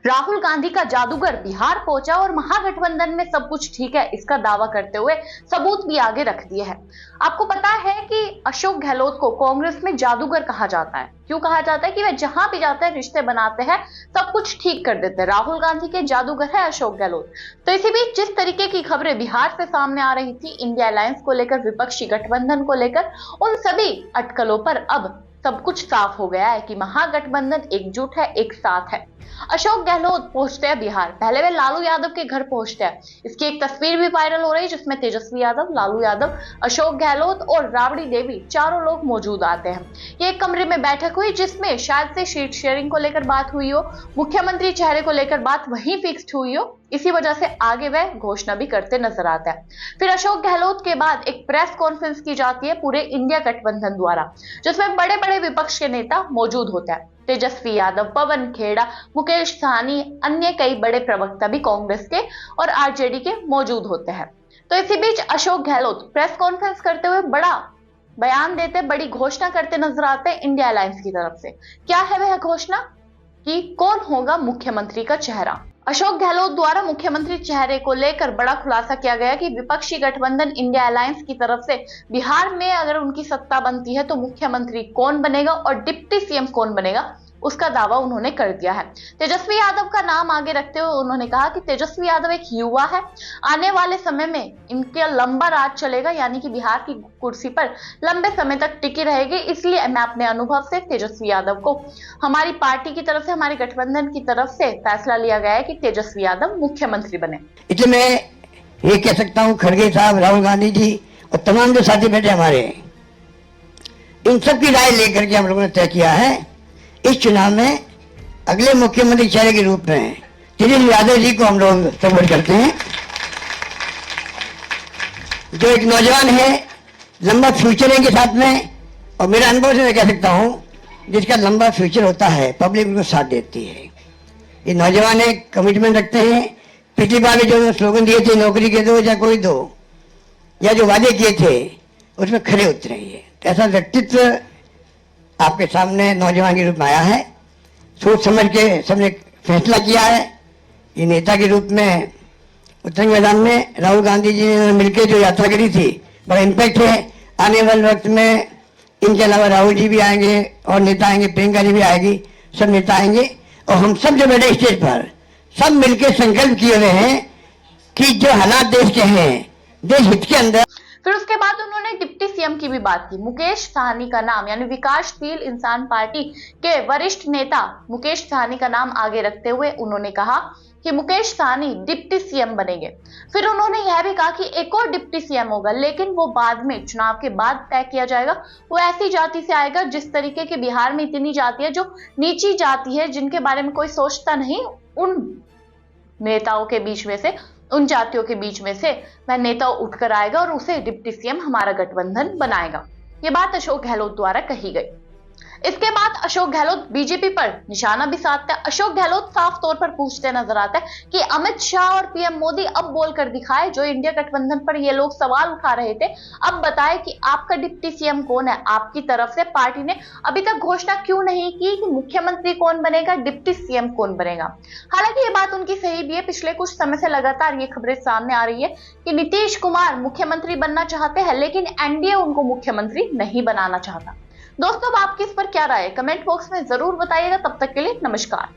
राहुल गांधी का जादूगर बिहार पहुंचा और महागठबंधन में सब कुछ ठीक है इसका दावा करते हुए सबूत भी आगे रख दिए हैं। आपको पता है कि अशोक गहलोत को कांग्रेस में जादूगर कहा जाता है। क्यों कहा जाता है? कि वे जहां भी जाते हैं रिश्ते बनाते हैं, सब कुछ ठीक कर देते हैं। राहुल गांधी के जादूगर है अशोक गहलोत। तो इसी बीच जिस तरीके की खबरें बिहार से सामने आ रही थी इंडिया अलायंस को लेकर, विपक्षी गठबंधन को लेकर, उन सभी अटकलों पर अब सब कुछ साफ हो गया है कि महागठबंधन एकजुट है, एक साथ है। अशोक गहलोत पहुंचते हैं बिहार। पहले वे लालू यादव के घर पहुंचते हैं। इसकी एक तस्वीर भी वायरल हो रही है जिसमें तेजस्वी यादव, लालू यादव, अशोक गहलोत और राबड़ी देवी चारों लोग मौजूद आते हैं। ये एक कमरे में बैठक हुई जिसमें शायद से सीट शेयरिंग को लेकर बात हुई हो, मुख्यमंत्री चेहरे को लेकर बात वहीं फिक्स्ड हुई हो। इसी वजह से आगे वह घोषणा भी करते नजर आता है। फिर अशोक गहलोत के बाद एक प्रेस कॉन्फ्रेंस की जाती है पूरे इंडिया गठबंधन द्वारा, जिसमें बड़े बड़े विपक्ष के नेता मौजूद होते हैं। तेजस्वी यादव, पवन खेड़ा, मुकेश सहनी, अन्य कई बड़े प्रवक्ता भी कांग्रेस के और आरजेडी के मौजूद होते हैं। तो इसी बीच अशोक गहलोत प्रेस कॉन्फ्रेंस करते हुए बड़ा बयान देते, बड़ी घोषणा करते नजर आते हैं इंडिया अलायंस की तरफ से। क्या है वह घोषणा? कि कौन होगा मुख्यमंत्री का चेहरा। अशोक गहलोत द्वारा मुख्यमंत्री चेहरे को लेकर बड़ा खुलासा किया गया कि विपक्षी गठबंधन इंडिया अलायंस की तरफ से बिहार में अगर उनकी सत्ता बनती है तो मुख्यमंत्री कौन बनेगा और डिप्टी सीएम कौन बनेगा, उसका दावा उन्होंने कर दिया है। तेजस्वी यादव का नाम आगे रखते हुए उन्होंने कहा कि तेजस्वी यादव एक युवा है, आने वाले समय में इनका लंबा राज चलेगा, यानी कि बिहार की कुर्सी पर लंबे समय तक टिकी रहेगी। इसलिए मैं अपने अनुभव से तेजस्वी यादव को हमारी पार्टी की तरफ से, हमारे गठबंधन की तरफ से फैसला लिया गया है कि तेजस्वी यादव मुख्यमंत्री बने। इसलिए मैं ये कह सकता हूँ, खड़गे साहब, राहुल गांधी जी और तमाम जो साथी बैठे हमारे, इन सब की राय लेकर के हम लोगों ने तय किया है इस चुनाव में अगले मुख्यमंत्री चेहरे के रूप में तेजस्वी यादव जी को हम लोग सपोर्ट करते हैं। जो एक नौजवान है, लंबा फ्यूचर है इनके साथ में, और मेरा अनुभव से मैं कह सकता हूं जिसका लंबा फ्यूचर होता है पब्लिक उनको साथ देती है। ये नौजवान है, कमिटमेंट रखते हैं। पिछली बार जो स्लोगन दिए थे, नौकरी के दो या कोई दो, या जो वादे किए थे उसमें खरे उतरे। तो ऐसा व्यक्तित्व आपके सामने नौजवान के रूप में आया है। सोच समझ के सबने फैसला किया है। ये नेता के रूप में उत्तरी मैदान में राहुल गांधी जी ने मिलकर जो यात्रा करी थी, बड़ा इम्पैक्ट है। आने वाले वक्त में इनके अलावा राहुल जी भी आएंगे और नेता आएंगे, प्रियंका जी भी आएगी, सब नेता आएंगे, और हम सब जो बैठे स्टेज पर सब मिलकर संकल्प किए हुए हैं कि जो हालात देश के हैं, देश हित के अंदर। फिर उसके बाद उन्होंने डिप्टी सीएम की भी बात की। मुकेश सहनी का नाम, यानी विकासशील इंसान पार्टी के वरिष्ठ नेता मुकेश सहनी का नाम आगे रखते हुए उन्होंने कहा कि मुकेश सहनी डिप्टी सीएम बनेंगे। फिर उन्होंने यह भी कहा कि एक और डिप्टी सीएम होगा, लेकिन वो बाद में, चुनाव के बाद तय किया जाएगा। वो ऐसी जाति से आएगा जिस तरीके के बिहार में इतनी जाति है जो नीची जाति है, जिनके बारे में कोई सोचता नहीं, उन नेताओं के बीच में से, उन जातियों के बीच में से वह नेता उठकर आएगा और उसे डिप्टी सीएम हमारा गठबंधन बनाएगा। ये बात अशोक गहलोत द्वारा कही गई। इसके बाद अशोक गहलोत बीजेपी पर निशाना भी साधते हैं। अशोक गहलोत साफ तौर पर पूछते नजर आता है कि अमित शाह और पीएम मोदी अब बोलकर दिखाए। जो इंडिया गठबंधन पर ये लोग सवाल उठा रहे थे, अब बताए कि आपका डिप्टी सीएम कौन है। आपकी तरफ से पार्टी ने अभी तक घोषणा क्यों नहीं की कि मुख्यमंत्री कौन बनेगा, डिप्टी सीएम कौन बनेगा। हालांकि ये बात उनकी सही भी है। पिछले कुछ समय से लगातार ये खबरें सामने आ रही है कि नीतीश कुमार मुख्यमंत्री बनना चाहते हैं, लेकिन एनडीए उनको मुख्यमंत्री नहीं बनाना चाहता। दोस्तों, आपकी इस पर क्या राय है? कमेंट बॉक्स में जरूर बताइएगा। तब तक के लिए नमस्कार।